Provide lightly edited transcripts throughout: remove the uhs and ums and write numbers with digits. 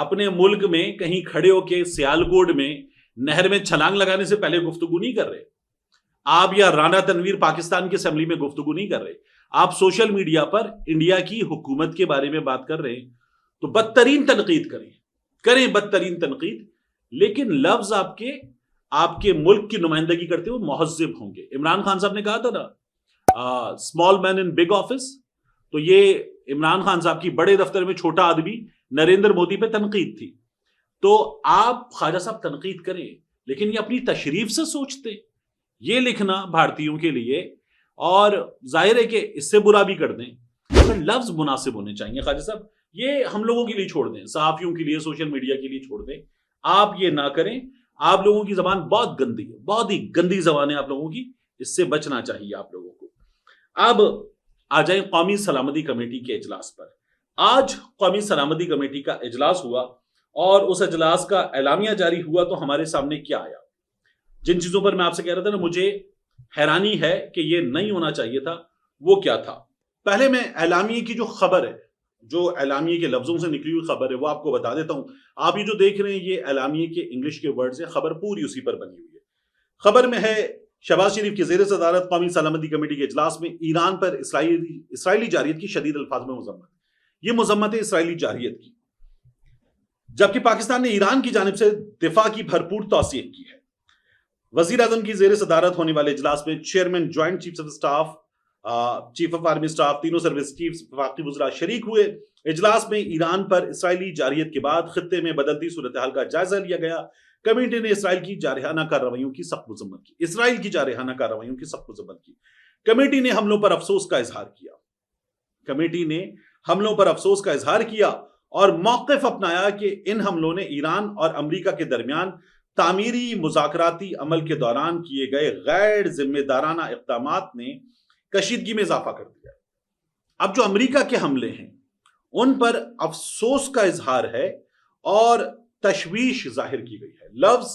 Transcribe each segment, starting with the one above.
اپنے ملک میں کہیں کھڑے ہو کے سیالکوٹ میں نہر میں چھلانگ لگانے سے پہلے گفتگو نہیں کر رہے آپ، یا رانا تنویر پاکستان کی اسمبلی میں گفتگو نہیں کر رہے آپ، سوشل میڈیا پر انڈیا کی حکومت کے بارے میں بات کر رہے ہیں تو بدترین تنقید کریں بدترین تنقید، لیکن لفظ آپ کے ملک کی نمائندگی کرتے ہوئے مہذب ہوں گے۔ عمران خان صاحب نے کہا تھا نا small man in big office, تو یہ عمران خان صاحب کی بڑے دفتر میں چھوٹا آدمی نریندر مودی پہ تنقید تھی۔ تو آپ خواجہ صاحب تنقید کریں، لیکن یہ اپنی تشریف سے سوچتے، یہ لکھنا بھارتیوں کے لیے، اور ظاہر ہے کہ اس سے برا بھی کر دیں، مگر لفظ مناسب ہونے چاہیے خواجہ صاحب۔ یہ ہم لوگوں کے لیے چھوڑ دیں، صحافیوں کے لیے، سوشل میڈیا کے لیے چھوڑ دیں، آپ یہ نہ کریں۔ آپ لوگوں کی زبان بہت گندی ہے، بہت ہی گندی زبان ہے آپ لوگوں کی، اس سے بچنا چاہیے آپ لوگوں کو۔ اب آ جائیں قومی سلامتی کمیٹی کے اجلاس پر۔ آج قومی سلامتی کمیٹی کا اجلاس ہوا اور اس اجلاس کا اعلامیہ جاری ہوا تو ہمارے سامنے کیا آیا؟ جن چیزوں پر میں آپ سے کہہ رہا تھا نا مجھے حیرانی ہے کہ یہ نہیں ہونا چاہیے تھا، وہ کیا تھا؟ پہلے میں اعلامیے کی جو خبر ہے، جو اعلامیے کے لفظوں سے نکلی ہوئی خبر ہے، وہ آپ کو بتا دیتا ہوں۔ آپ یہ جو دیکھ رہے ہیں یہ اعلامیے کے انگلش کے ورڈز ہیں، خبر پوری اسی پر بنی ہوئی ہے۔ خبر میں ہے شہباز شریف کی زیر صدارت قومی سلامتی کمیٹی کے اجلاس میں ایران پر اسرائیلی جارحیت کی شدید الفاظ میں مذمت۔ یہ مذمت ہے اسرائیلی جارحیت کی، جبکہ پاکستان نے ایران کی جانب سے دفاع کی بھرپور توثیق کی ہے۔ وزیر اعظم کی زیر صدارت ہونے والے اجلاس میں chairman, joint chief of staff, chief of army staff, تینوں سروس چیفز، وفاقی وزراء شریک ہوئے۔ اجلاس میں ایران پر اسرائیلی جارحیت کے بعد خطے میں بدلتی صورتحال کا جائزہ لیا گیا۔ کمیٹی نے اسرائیل کی جارحانہ کارروائیوں کی سخت مذمت کی۔ کمیٹی نے حملوں پر افسوس کا اظہار کیا اور موقف اپنایا کہ ان حملوں نے ایران اور امریکہ کے درمیان تعمیری مذاکراتی عمل کے دوران کیے گئے غیر ذمہ دارانہ اقدامات نے کشیدگی میں اضافہ کر دیا۔ اب جو امریکہ کے حملے ہیں ان پر افسوس کا اظہار ہے اور تشویش ظاہر کی گئی ہے، لفظ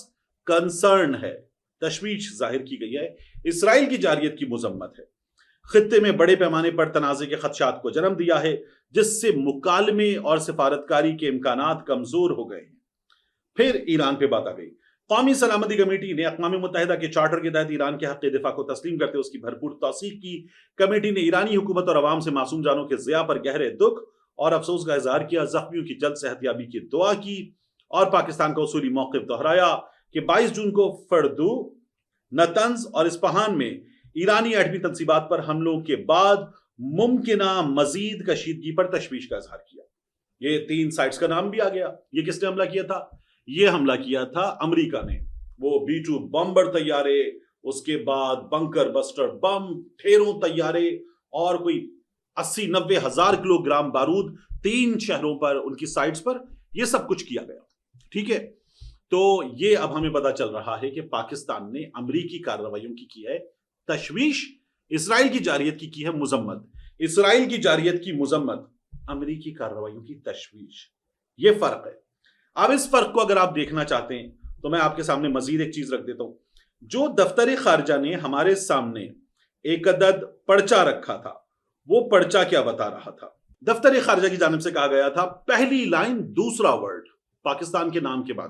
کنسرن ہے، تشویش ظاہر کی گئی ہے۔ اسرائیل کی جارحیت کی مذمت ہے، خطے میں بڑے پیمانے پر تنازع کے خدشات کو جنم دیا ہے، جس سے مکالمے اور سفارتکاری کے امکانات کمزور ہو گئے ہیں۔ پھر ایران پہ بات آ گئی۔ قومی سلامتی کمیٹی نے اقوام متحدہ کے چارٹر کے تحت ایران کے حق دفاع کو تسلیم کرتے اس کی بھرپور توثیق کی۔ کمیٹی نے ایرانی حکومت اور عوام سے معصوم جانوں کے ضیاع پر گہرے دکھ اور افسوس کا اظہار کیا، زخمیوں کی جلد صحت یابی کی دعا کی اور پاکستان کا اصولی موقف دہرایا کہ 22 جون کو فردو، نتنز اور اسپہان میں ایرانی ایٹمی تنصیبات پر حملوں کے بعد ممکنہ مزید کشیدگی پر تشویش کا اظہار کیا۔ یہ 3 سائٹس کا نام بھی آ گیا۔ یہ کس نے حملہ کیا تھا؟ یہ حملہ کیا تھا امریکہ نے، وہ B-2 بمبر طیارے، اس کے بعد بنکر بسٹر بم، ٹھیروں طیارے اور کوئی 80-90 ہزار کلو گرام بارود 3 شہروں پر، ان کی سائٹس پر، یہ سب کچھ کیا گیا۔ ٹھیک ہے، تو یہ اب ہمیں پتا چل رہا ہے کہ پاکستان نے امریکی کارروائیوں کی ہے تشویش، اسرائیل کی جارحیت کی ہے مذمت۔ اسرائیل کی جارحیت کی مذمت، امریکی کارروائیوں کی تشویش، یہ فرق ہے۔ اب اس فرق کو اگر آپ دیکھنا چاہتے ہیں تو میں آپ کے سامنے مزید ایک چیز رکھ دیتا ہوں۔ جو دفتر خارجہ نے ہمارے سامنے ایک عدد پرچہ رکھا تھا، وہ پرچہ کیا بتا رہا تھا؟ دفتر خارجہ کی جانب سے کہا گیا تھا، پہلی لائن دوسرا ورڈ پاکستان کے نام کے بعد،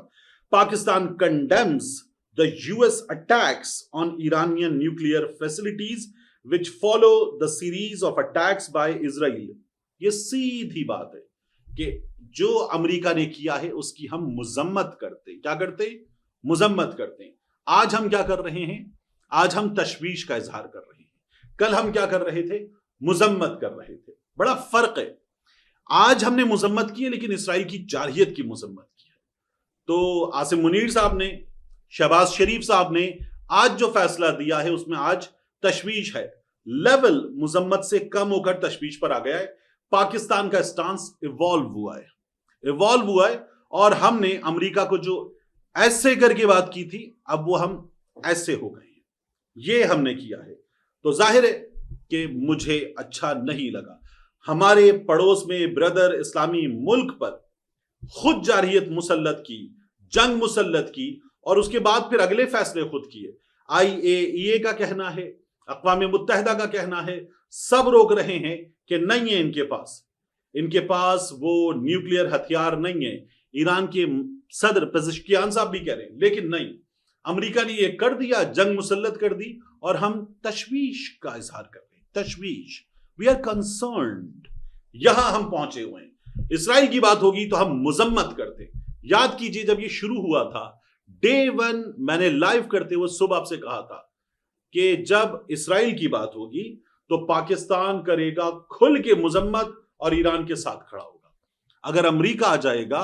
Pakistan condemns the US attacks on Iranian nuclear facilities which follow the series of attacks by Israel۔ یہ سیدھی بات ہے کہ جو امریکہ نے کیا ہے اس کی ہم مذمت کرتے ہیں۔ کیا کرتے ہیں؟ مذمت کرتے ہیں۔ آج ہم کیا کر رہے ہیں؟ آج ہم تشویش کا اظہار کر رہے ہیں۔ کل ہم کیا کر رہے تھے؟ مذمت کر رہے تھے۔ بڑا فرق ہے۔ آج ہم نے مذمت کی ہے لیکن اسرائیل کی جارحیت کی مذمت کی ہے۔ تو عاصم منیر صاحب نے، شہباز شریف صاحب نے آج جو فیصلہ دیا ہے اس میں آج تشویش ہے، لیول مذمت سے کم ہو کر تشویش پر آ گیا ہے۔ پاکستان کا اسٹانس ایوالو ہوا ہے اور ہم نے امریکہ کو جو ایسے کر کے بات کی تھی اب وہ ہم ایسے ہو گئے ہیں، یہ ہم نے کیا ہے۔ تو ظاہر ہے کہ مجھے اچھا نہیں لگا۔ ہمارے پڑوس میں بردر اسلامی ملک پر خود جارحیت مسلط کی، جنگ مسلط کی اور اس کے بعد پھر اگلے فیصلے خود کیے۔ IAEA کا کہنا ہے، اقوام متحدہ کا کہنا ہے، سب روک رہے ہیں کہ نہیں ہے ان کے پاس وہ نیوکلیئر ہتھیار نہیں ہے، ایران کے صدر پزشکیان صاحب بھی کہہ رہے ہیں، لیکن نہیں، امریکہ نے یہ کر دیا، جنگ مسلط کر دی، اور ہم تشویش کا اظہار کر رہے ہیں، تشویش، وی آر کنسرنڈ، یہاں ہم پہنچے ہوئے ہیں۔ اسرائیل کی بات ہوگی تو ہم مذمت کرتے ہیں۔ یاد کیجئے جب یہ شروع ہوا تھا، ڈے ون میں نے لائیو کرتے ہوئے صبح آپ سے کہا تھا کہ جب اسرائیل کی بات ہوگی تو پاکستان کرے گا کھل کے مذمت اور ایران کے ساتھ کھڑا ہوگا۔ اگر امریکہ آ جائے گا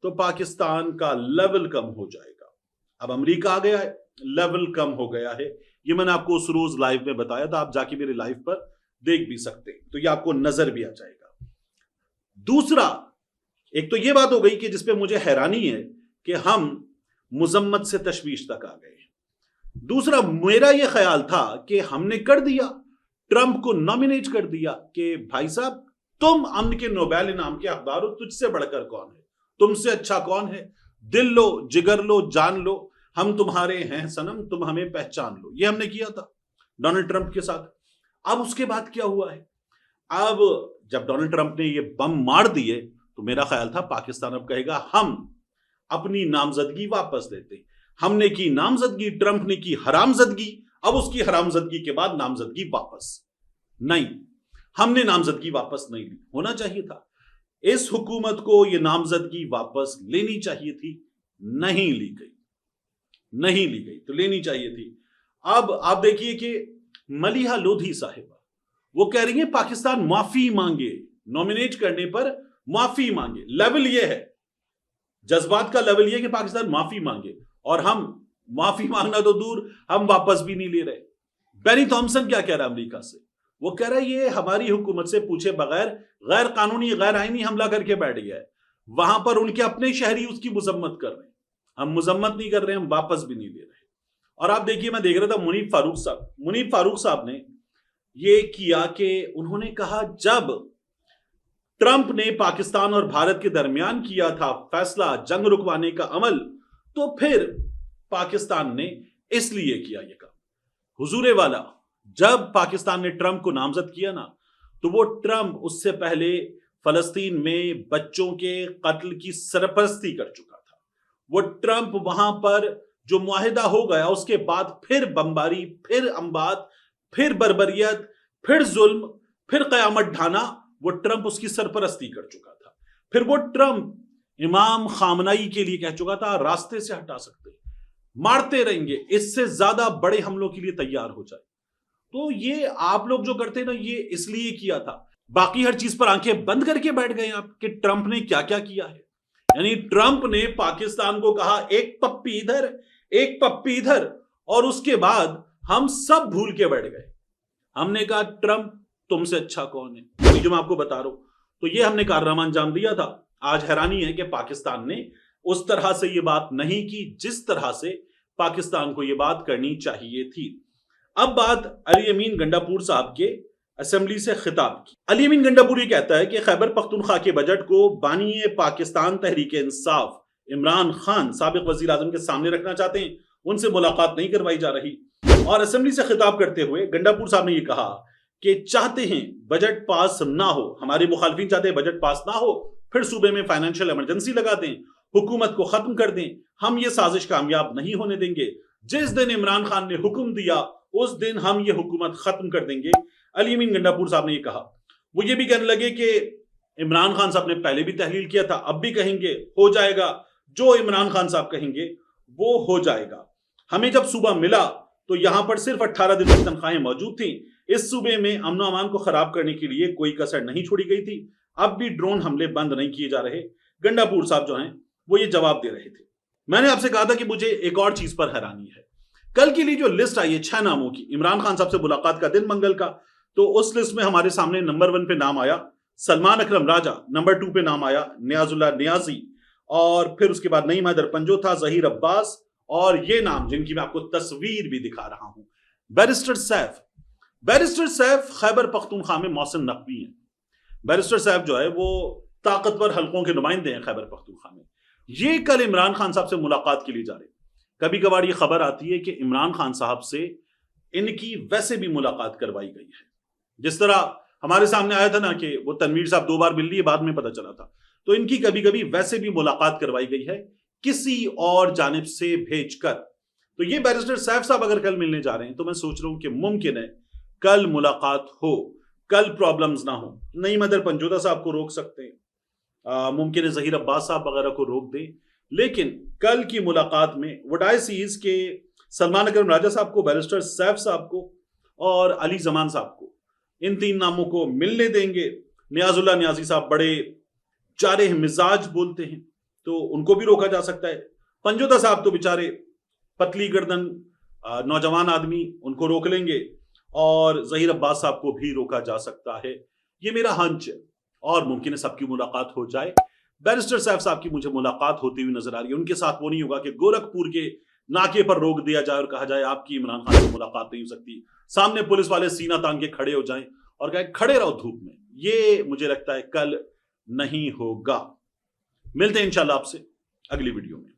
تو پاکستان کا لیول کم ہو جائے گا۔ اب امریکہ آ گیا ہے، لیول کم ہو گیا ہے، یہ میں نے آپ کو اس روز لائیو میں بتایا تھا، آپ جا کے میرے لائیو پر دیکھ بھی سکتے ہیں، تو یہ آپ کو نظر بھی آ جائے گا۔ دوسرا، ایک تو یہ بات ہو گئی کہ جس پہ مجھے حیرانی ہے کہ ہم مذمت سے تشویش تک آ گئے ہیں۔ دوسرا، میرا یہ خیال تھا کہ ہم نے کر دیا، ٹرمپ کو نامینیٹ کر دیا کہ بھائی صاحب تم امن کے نوبیل انعام کے حقدار ہو، تجھ سے بڑھ کر کون ہے، تم سے اچھا کون ہے، دل لو، جگر لو، جان لو، ہم تمہارے ہیں صنم، تم ہمیں پہچان لو۔ یہ ہم نے کیا تھا ڈونلڈ ٹرمپ کے ساتھ۔ اب اس کے بعد کیا ہوا ہے؟ اب جب ڈونلڈ ٹرمپ نے یہ بم مار دیے تو میرا خیال تھا پاکستان اب کہے گا ہم اپنی نامزدگی واپس لیتے۔ ہم نے کی نامزدگی، ٹرمپ نے کی حرامزدگی، اب اس کی حرامزدگی کے بعد نامزدگی واپس نہیں، ہم نے نامزدگی واپس نہیں لی۔ ہونا چاہیے تھا اس حکومت کو یہ نامزدگی واپس لینی چاہیے تھی، نہیں لی گئی، نہیں لی گئی، تو لینی چاہیے تھی۔ اب آپ دیکھیے کہ ملیحہ لودھی صاحبہ وہ کہہ رہی ہیں پاکستان معافی مانگے، نومینیٹ کرنے پر معافی مانگے۔ لیول یہ ہے، جذبات کا لیول یہ کہ پاکستان معافی مانگے، اور ہم معافی مانگنا تو دور، ہم واپس بھی نہیں لے رہے۔ بینی تھامسن کیا کہہ رہا ہے امریکہ سے؟ وہ کہہ رہا ہے یہ ہماری حکومت سے پوچھے بغیر غیر قانونی، غیر آئینی حملہ کر کے بیٹھ گیا ہے، وہاں پر ان کے اپنے شہری اس کی مذمت کر رہے ہیں، ہم مذمت نہیں کر رہے، ہم واپس بھی نہیں لے رہے۔ اور آپ دیکھیے، میں دیکھ رہا تھا منیب فاروق صاحب نے یہ کیا کہ انہوں نے کہا جب ٹرمپ نے پاکستان اور بھارت کے درمیان کیا تھا فیصلہ جنگ رکوانے کا عمل، تو پھر پاکستان نے اس لیے کیا یہ کام۔ حضور والا، جب پاکستان نے ٹرمپ کو نامزد کیا نا، تو وہ ٹرمپ اس سے پہلے فلسطین میں بچوں کے قتل کی سرپرستی کر چکا تھا۔ وہ ٹرمپ وہاں پر جو معاہدہ ہو گیا، اس کے بعد پھر بمباری، پھر امبات، پھر بربریت، پھر ظلم، پھر قیامت ڈھانا، وہ ٹرمپ اس کی سرپرستی کر چکا تھا۔ پھر وہ ٹرمپ امام خامنائی کے لیے کہہ چکا تھا راستے سے ہٹا سکتے، مارتے رہیں گے، اس سے زیادہ بڑے حملوں کے لیے تیار ہو جائے۔ تو یہ آپ لوگ جو کرتے نا، یہ اس لیے کیا تھا۔ باقی ہر چیز پر آنکھیں بند کر کے بیٹھ گئے آپ کہ ٹرمپ نے کیا کیا کیا ہے۔ یعنی ٹرمپ نے پاکستان کو کہا ایک پپی ادھر، ایک پپی ادھر، اور اس کے بعد ہم سب بھول کے بیٹھ گئے۔ ہم نے کہا ٹرمپ تم سے اچھا کون ہے، جو میں آپ کو بتا رہا ہوں۔ تو یہ ہم نے کارنامہ انجام دیا تھا۔ آج حیرانی ہے کہ پاکستان نے اس طرح سے یہ بات نہیں کی جس طرح سے پاکستان کو یہ بات کرنی چاہیے تھی۔ اب بات علی امین گنڈاپور صاحب کے اسمبلی سے خطاب کی۔ علی امین گنڈاپور یہ کہتا ہے کہ خیبر پختونخوا کے بجٹ کو بانی پاکستان تحریک انصاف عمران خان سابق وزیر اعظم کے سامنے رکھنا چاہتے ہیں، ان سے ملاقات نہیں کروائی جا رہی۔ اور اسمبلی سے خطاب کرتے ہوئے گنڈاپور صاحب نے یہ کہا کہ چاہتے ہیں بجٹ پاس نہ ہو، ہمارے مخالفین چاہتے ہیں بجٹ پاس نہ ہو، پھر صوبے میں فائنینشیل ایمرجنسی لگا دیں، حکومت کو ختم کر دیں۔ ہم یہ سازش کامیاب نہیں ہونے دیں گے۔ جس دن عمران خان نے حکم دیا اس دن ہم یہ حکومت ختم کر دیں گے۔ علی امین گنڈاپور صاحب نے یہ کہا۔ وہ یہ بھی کہنے لگے کہ عمران خان صاحب نے پہلے بھی تحلیل کیا تھا، اب بھی کہیں گے ہو جائے گا، جو عمران خان صاحب کہیں گے وہ ہو جائے گا۔ ہمیں جب صوبہ ملا تو یہاں پر صرف 18 دن کی تنخواہیں موجود تھیں۔ اس صوبے میں امن و امان کو خراب کرنے کے لیے کوئی کسر نہیں چھوڑی گئی تھی۔ اب بھی ڈرون حملے بند نہیں کیے جا رہے۔ گنڈاپور صاحب جو ہیں وہ یہ جواب دے رہے تھے۔ میں نے آپ سے کہا تھا کہ مجھے ایک اور چیز پر حیرانی ہے۔ کل کے لیے جو لسٹ آئی ہے 6 ناموں کی، عمران خان صاحب سے ملاقات کا دن منگل کا، تو اس لسٹ میں ہمارے سامنے نمبر 1 پہ نام آیا سلمان اکرم راجہ، نمبر 2 پہ نام آیا نیاز اللہ نیازی، اور پھر اس کے بعد نعیم حیدر پنجو تھا، ظہیر عباس، اور یہ نام جن کی میں آپ کو تصویر بھی دکھا رہا ہوں، barrister safe. Barrister safe Khyber Pakhtunkhwa میں محسن نقوی ہیں۔ بیرسٹر سیف جو ہے وہ طاقتور حلقوں کے نمائندے ہیں خیبر پختونخوا میں۔ یہ کل عمران خان صاحب سے ملاقات کے لیے جا رہے ہیں۔ کبھی کبھار یہ خبر آتی ہے کہ عمران خان صاحب سے ان کی ویسے بھی ملاقات کروائی گئی ہے، جس طرح ہمارے سامنے آیا تھا نا کہ وہ تنویر صاحب 2 بار مل لیے، بعد میں پتہ چلا تھا۔ تو ان کی کبھی کبھی ویسے بھی ملاقات کروائی گئی ہے کسی اور جانب سے بھیج کر. تو یہ بیرسٹر سیف صاحب اگر کل ملنے جا رہے ہیں تو میں سوچ رہا ہوں کہ ممکن ہے کل ملاقات ہو, کل پرابلمز نہ ہو. نہیں مدر پنجوتا صاحب کو روک سکتے ہیں, ممکن ہے ظہیر عباس صاحب وغیرہ کو روک دیں, لیکن کل کی ملاقات میں وٹ آئی سی از کہ سلمان اکرم راجہ صاحب کو, بیرسٹر سیف صاحب کو اور علی زمان صاحب کو, ان تین ناموں کو ملنے دیں گے. نیاز اللہ نیازی صاحب بڑے چارے مزاج بولتے ہیں تو ان کو بھی روکا جا سکتا ہے. پنجوتا صاحب تو بیچارے پتلی گردن نوجوان آدمی, ان کو روک لیں گے, اور ظہیر عباس صاحب کو بھی روکا جا سکتا ہے. یہ میرا ہنچ ہے, اور ممکن ہے سب کی ملاقات ہو جائے. بیرسٹر صاحب صاحب کی مجھے ملاقات ہوتی ہوئی نظر آ رہی ہے. ان کے ساتھ وہ نہیں ہوگا کہ گورکھپور کے ناکے پر روک دیا جائے اور کہا جائے آپ کی عمران خان سے ملاقات نہیں ہو سکتی, سامنے پولیس والے سینہ تان کے کھڑے ہو جائیں اور کہیں کھڑے رہو دھوپ میں. یہ مجھے لگتا ہے کل نہیں ہوگا. ملتے ہیں انشاءاللہ آپ سے اگلی ویڈیو میں.